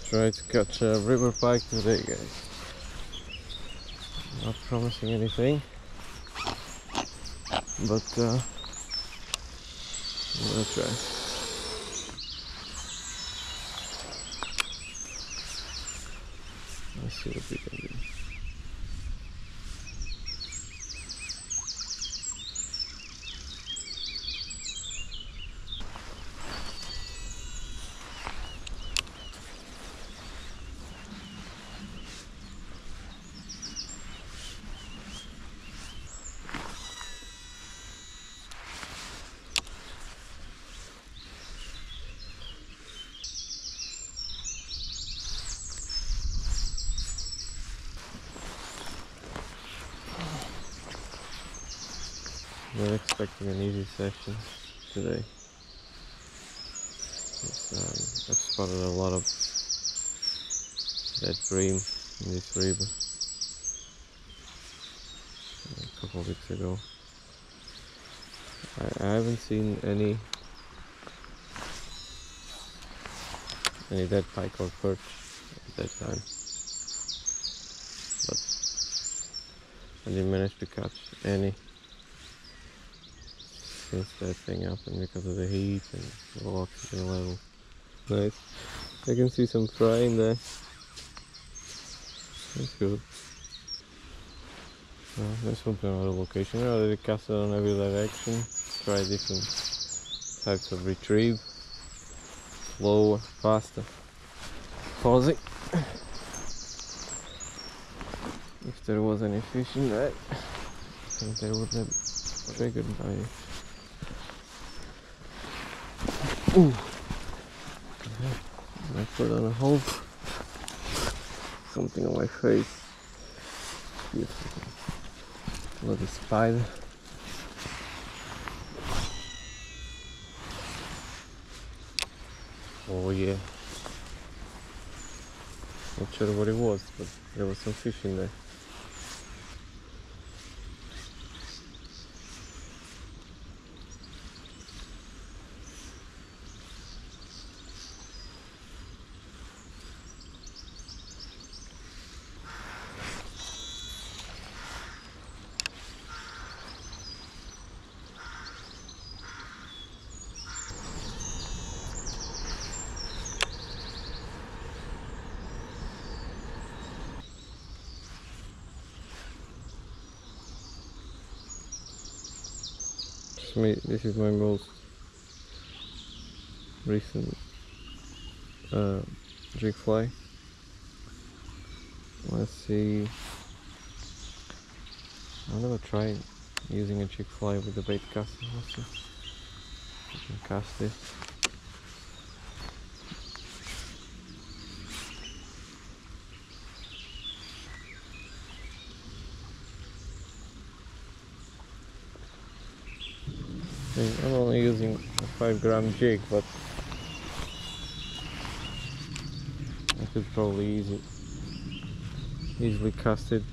Try to catch a river pike today, guys. Not promising anything, but I'm gonna try. Let's see what we can do. Not expecting an easy session today. I've spotted a lot of dead bream in this river a couple of weeks ago. I haven't seen any dead pike or perch at that time, but I didn't manage to catch any since that thing happened because of the heat and low oxygen level. Nice. I can see some fry in there. That's good. Let's move to another location. I already cast it on every direction. Try different types of retrieve. Slower, faster. Pausing. If there was any fish in there, I think they would have triggered by it. Ooh. I put on a hole. Something on my face. Beautiful. Little spider. Oh yeah. Not sure what it was, but there was some fish in there. This is my most recent jig fly. Let's see. I've never tried using a jig fly with the bait casting. Let's see if I can cast this. I'm only using a 5-gram jig, but I could probably easily cast it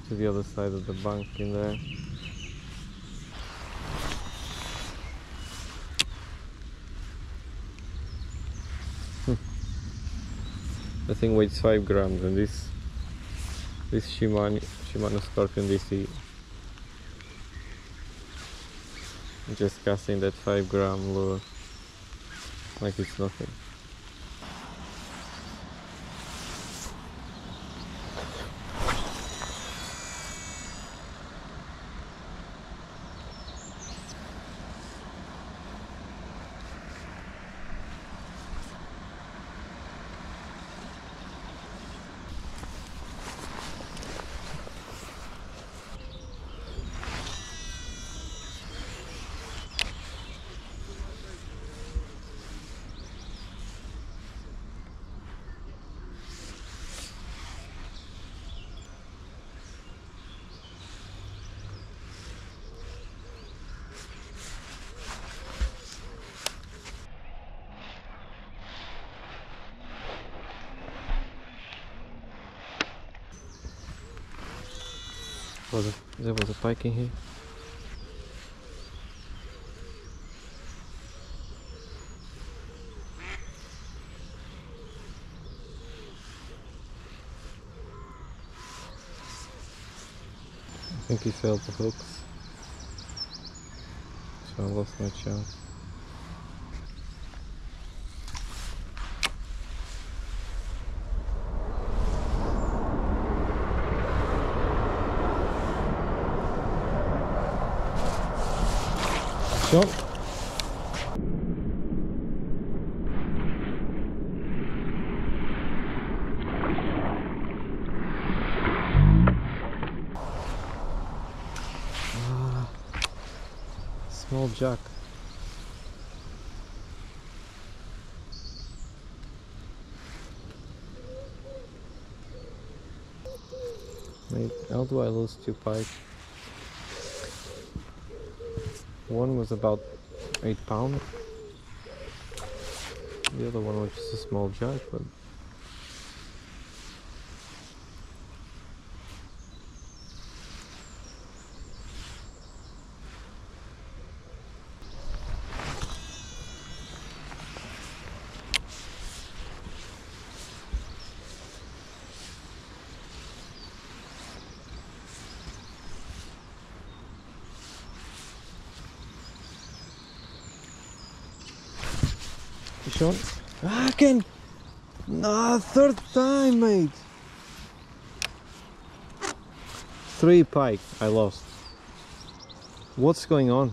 to the other side of the bank in there. The thing weighs 5 grams, and this Shimano Scorpion DC, just casting that 5-gram lure like it's nothing. There was a pike in here. think he failed the hooks, so I lost my chance. Shot. Small jack. Wait, how do I lose 2 pike? One was about 8 pounds. The other one was just a small jack, but shot. Again! No, 3rd time, mate! 3 pike I lost. What's going on?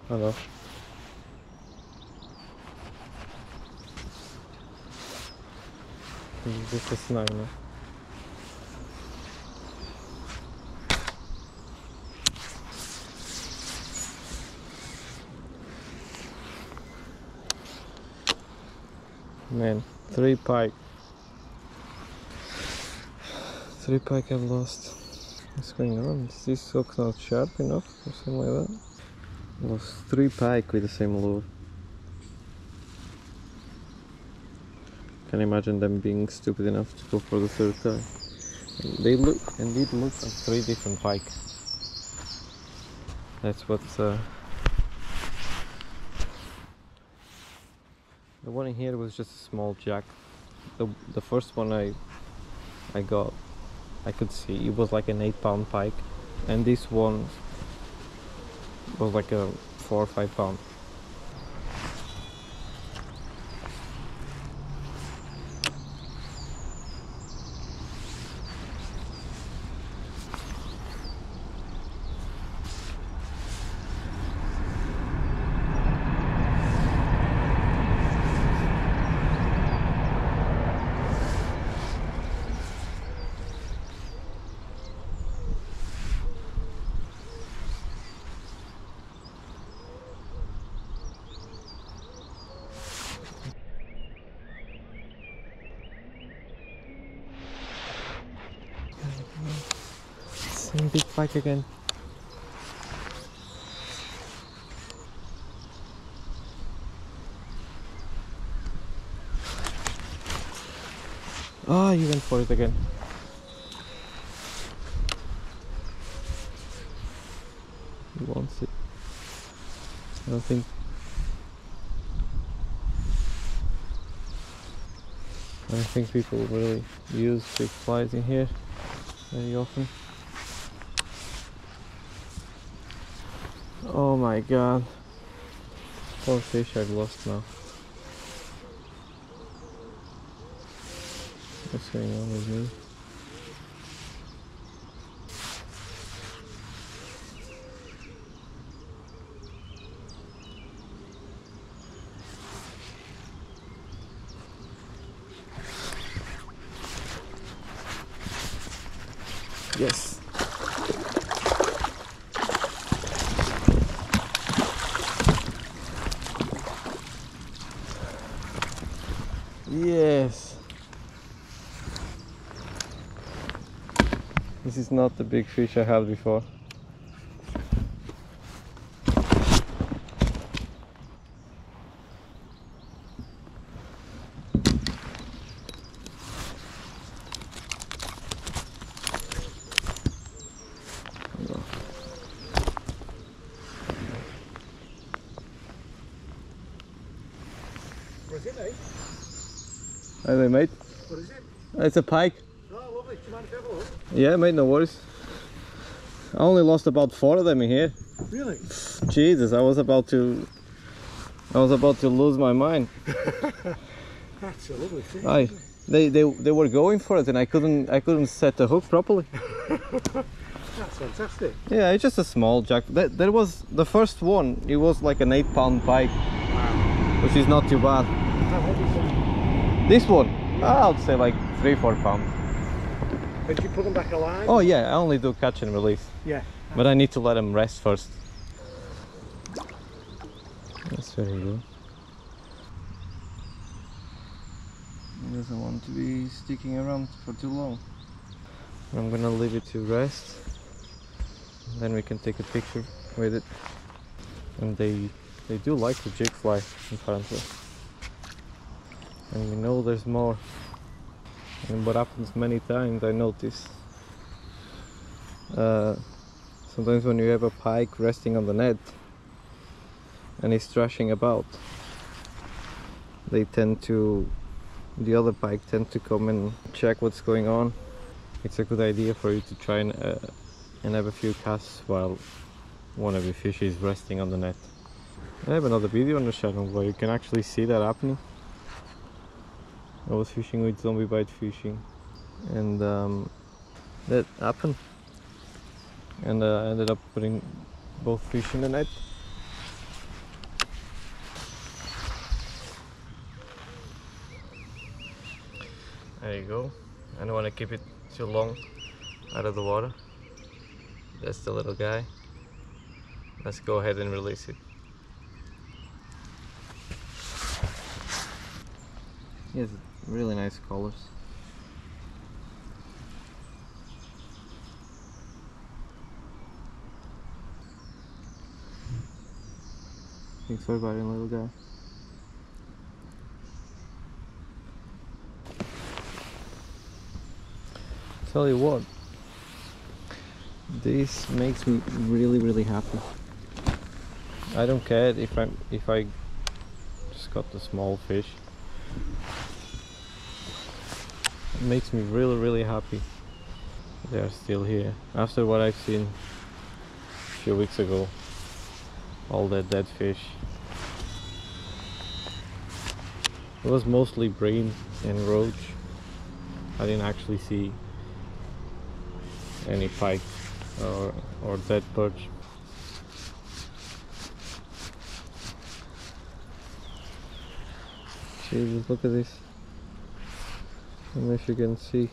Hello. This is snag now. Man, 3 pike. 3 pike I've lost. What's going on? Is this hook not sharp enough or something like that? Lost 3 pike with the same lure. Can imagine them being stupid enough to go for the 3rd time. They indeed look like 3 different pike. That's what the one in here was just a small jack. The first one I got, I could see it was like an 8 pound pike, and this one was like a 4 or 5 pound. Same big pike again. Ah, you went for it again. He wants it. I don't think people really use big flies in here very often. Oh my god. Poor fish I've lost now. What's going on with me? Yes. Yes. This is not the big fish I had before. is it, mate? Hey there, mate. What is it? It's a pike. Oh, lovely. Do you mind if I have a look? Yeah, mate, no worries. I only lost about 4 of them in here. Really? Jesus, I was about to lose my mind. That's a lovely thing. Aye, they were going for it, and I couldn't set the hook properly. That's fantastic. Yeah, it's just a small jack. That was the first one. It was like an 8-pound pike, Wow. which is not too bad. How heavy is it? This one, I'd say like 3-4 pounds. Did you put them back alive? Oh yeah, I only do catch and release. Yeah. But I need to let them rest first. That's very good. He doesn't want to be sticking around for too long. I'm gonna leave it to rest. Then we can take a picture with it. And they do like the jig fly, apparently. And we know there's more. And what happens many times, I notice. Sometimes when you have a pike resting on the net and he's thrashing about, the other pike tend to come and check what's going on. It's a good idea for you to try and have a few casts while one of your fish is resting on the net. I have another video on the channel where you can actually see that happening. I was fishing with zombie bite fishing, and that happened, and I ended up putting both fish in the net. There you go. I don't want to keep it too long out of the water. That's the little guy. Let's go ahead and release it. He has really nice colors. Thanks for biting, little guy. Tell you what, this makes me really happy. I don't care if I just got the small fish. It makes me really happy they are still here after what I've seen a few weeks ago. All that dead fish. It was mostly bream and roach. I didn't actually see any pike or dead perch. Jesus, look at this. I don't know if you can see.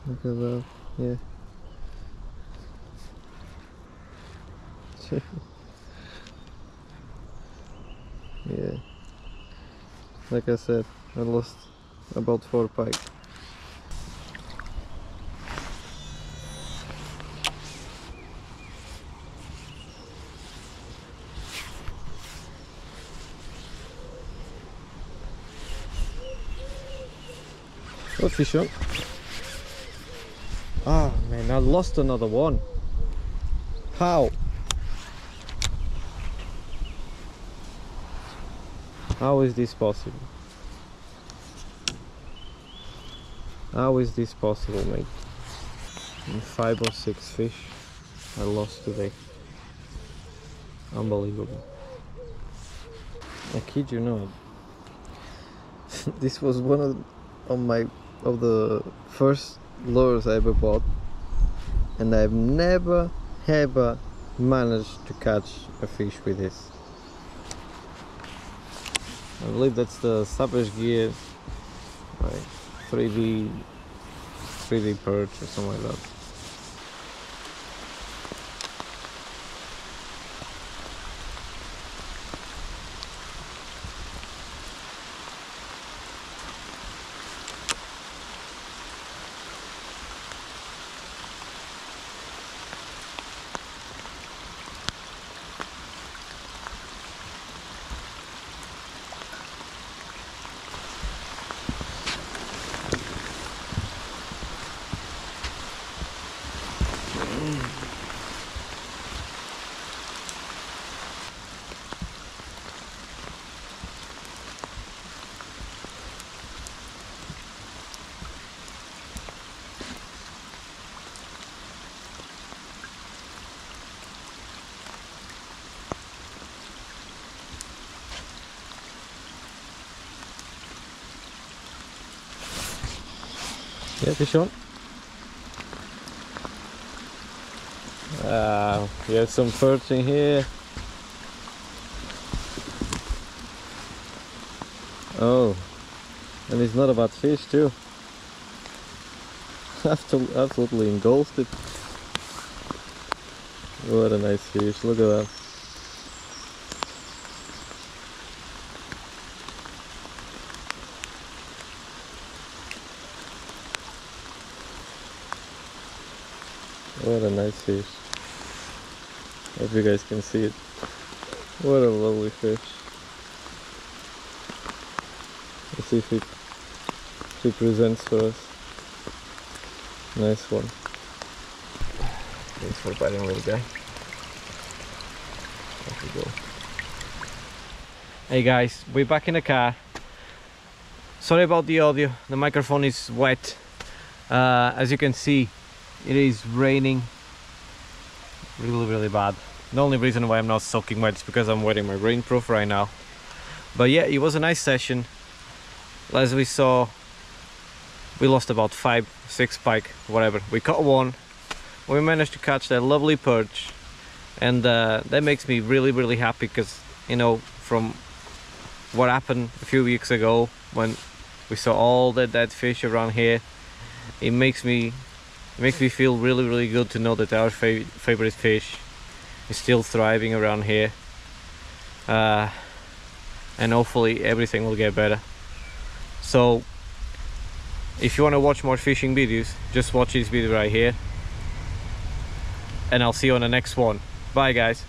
Look at that, yeah. Yeah. Like I said, I lost about 4 pike. What fish on? Ah man, I lost another one. How? How is this possible? How is this possible, mate? 5 or 6 fish I lost today. Unbelievable. I kid you not. This was one of the first lures I ever bought, and I've never ever managed to catch a fish with this. I believe that's the Savage Gear, like 3D perch or something like that. Yeah, fish on. We have some perch in here. Oh, and it's not a bad fish too. Absolutely engulfed it. What a nice fish, look at that. What a nice fish. Hope you guys can see it. What a lovely fish. Let's see if it presents for us. Nice one. Thanks for biting, little guy. Off we go. Hey guys, we're back in the car. Sorry about the audio, the microphone is wet. As you can see, it is raining really bad. The only reason why I'm not soaking wet is because I'm wearing my rainproof right now. But yeah, it was a nice session. As we saw, we lost about 5-6 pike, whatever. We caught one. We managed to catch that lovely perch, and that makes me really happy, because you know, from what happened a few weeks ago when we saw all that dead fish around here, it makes me feel really good to know that our favorite fish is still thriving around here, and hopefully everything will get better. So if you want to watch more fishing videos, just watch this video right here, and I'll see you on the next one. Bye guys.